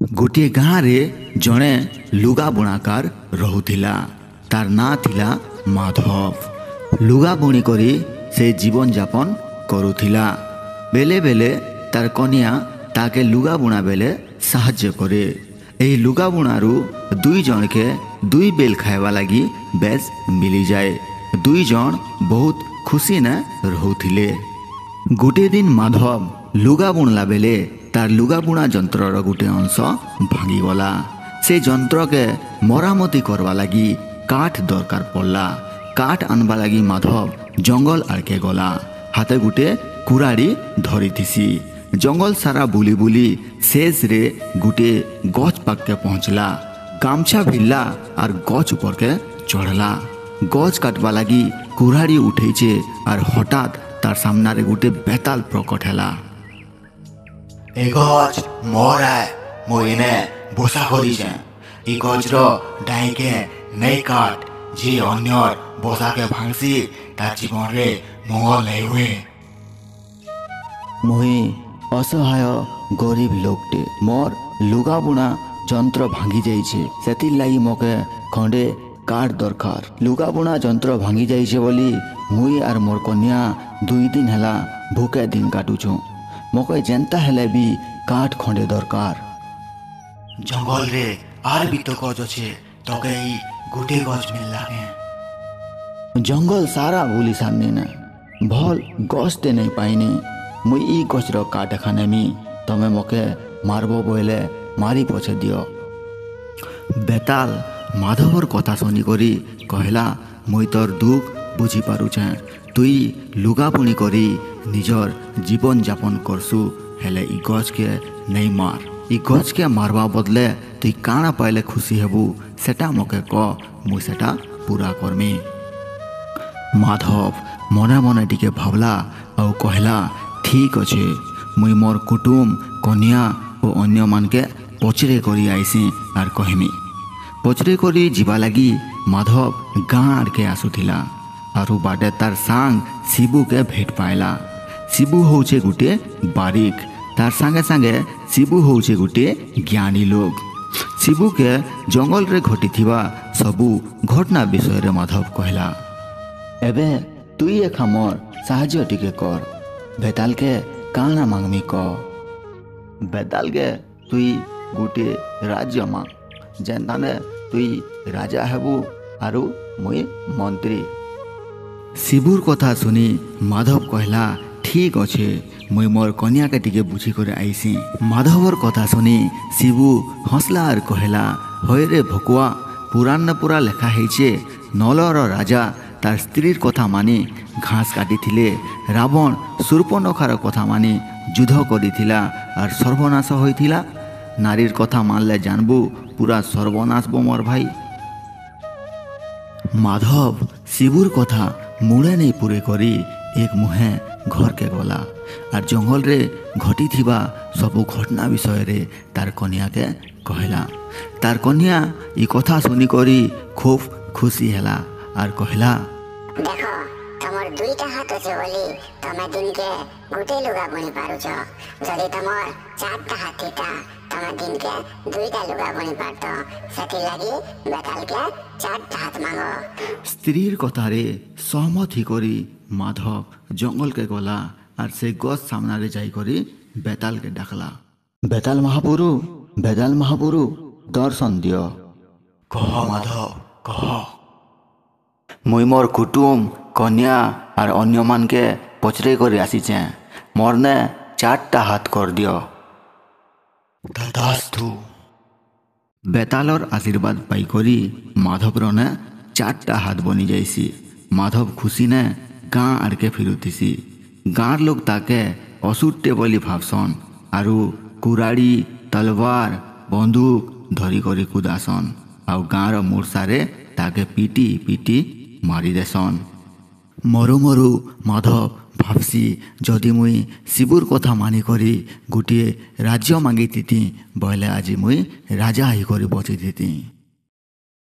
गोटे गाँव रे जड़े लुगा बुणाकार रहुथिला। तार ना थिला माधव। लुगा बुणी करी से जीवन जापन करुथिला। बेले बेले तार कन्या ताके लुगा बुणा बेले साहाଯ୍य करे। एही लुगा बुणारू दुई जन के दुई बेल खाइबा लगी बेस मिली जाए। दुई जन बहुत खुशी न रहुथिले। गोटे दिन माधव लुगा बुणला बेले तार लुगा बुणा जंत्रर गोटे अंश भांगीगला। से जंत्र के मरामती करवा लगी काठ दरकार पड़ला। काठ आनबा लगी माधव जंगल आड़के गला। हाथे गोटे कुराड़ी धरी थिसी। जंगल सारा बुली बुली शेष रे गोटे गच पाके पहुँचला। गामछा भिड़ला और गच ऊपर के चढ़ला। गच काटवा लगी कुराड़ी उठेचे और हठात तार सामना रे गोटे बेताल प्रकट हैला। ए गछ मोर है मोइने बोसा करी छे। ई गछ रो डाई के नहीं काट। जे अन्यर बोसा के भांगसी तार जीवन रे मंगल नहीं हुए। मुही असहाय गरीब लोकटे। मोर लुगा बुणा जंत्र भांगी जाइछे। सेतिर लागि मके खंडे काठ दरकार। लुगा बुणा जंत्र भांगी जाइछे बोली मुई आर मोर कन्या दुई दिन हैला भूखे दिन काटुछु। मके जेंता हेले भी काठ खंडे दरकार। जंगल रे आर भी तो गछ छे तके ई गुटे गछ मिल लागे। जंगल सारा बुली सामने न भल गछ ते नहीं पाइनी। मुई ई गछ रो काठ खानेमी तमे मके मारबो बोले मारी पछे दियो। बेताल माधवर कथा शुनी करी कहला मुई तोर दुख बुझी पारुछे। तुई लुगा बुणी करी निजर जीवन जापन करसु हेले ई गछ के नहीं मार। ई गछ के मारवा बदले तुई काना पाइले खुशी हेबू सेटा मके कह मुई सेटा पूरा करमी। माधव मने मने टिके भावला और कहला ठीक अच्छे मुई मोर कुटुम कन्या और अन्य मान के पचरे करी आईसी और कहमी। पचरे करी जीवा लगी माधव गाँ आड़के आसुथिला और बाटे तार सांग शिबू के भेट पाइला। शिबू होचे गुटे बारिक। तार संगे संगे शिबू होचे गुटे ज्ञानी लोग। शिबू के जंगल रे घटी थिबा सबू घटना विषय रे माधव कहला। एबे तुई एखा मोर साहाଯ୍य टिके कर। बेताल के काना मांगमी कह। बेताल के तुई गुटे राज्य मांग जेनताने तुई राजा हेबू आरु मुई मंत्री। शिबूर कथा सुनी माधव कहला ठीक अच्छे मुई मोर कन्या के टिके बुझी कर आईसी। माधवर कथा सुनी शिबू हंसला और कहला होय रे भकुआ पुराण न पूरा लेखा हेचे नलर राजा तार स्त्रीर कथा मानी घास काटी थिले। रावण शूर्पणखार कथा मानी युद्ध करिथिला और सर्वनाश होइथिला। नारीर कथा मानले जानबू पूरा सर्वनाश बो मोर भाई। माधव शिबूर कथा मुड़े नहीं पूरे करी एक मुहे घर के गला और जंगल रे घटी थिबा सबू घटना विषय रे तार कन्या के कहला। तार कन्या ई कथा सुनी करी खूब खुशी हैला और कहला देखो तमर दुईटा हाथ আছে বলি তুমি দিনকে গুটে লুগা বুনি পারুছ। যদি তোমার চারটা হাত থিতা তুমি দিনকে দুইটা লুগা বুনি পারত। সেটি লাগি বেতালকে চারটা হাত মাগো। स्त्रीर कथारे सहमत ही करी माधव जंगल के गला और से गछ सामना रे जाई करी बेताल के डाकला। बेताल महापुरु दर्शन दियो। कह माधव कह। मुई मोर कुटुम कन्या और अन्य मान के पचरे कर आसीचे मोरने चारटा हाथ कर दियो। तथास्तु। बेतालर आशीर्वाद पाई करी माधवर ने चारटा हाथ बनी जाइसी। माधव खुशी ने गाँ आड़के फिरुतीसी। गाँर लोग ताके असुट्टे बोली भावसन आरु कुराड़ी तलवार बंदूक धरी करी कुदासन और गाँर मूर्सारे ताके पीटी पीटी मारी देसन। मरु मरु माधव भावसी जदि मुई शिबूर कथा मानी करी गोटे राज्य मांगी थी बोले आज मुई राजा ही करी बची थी।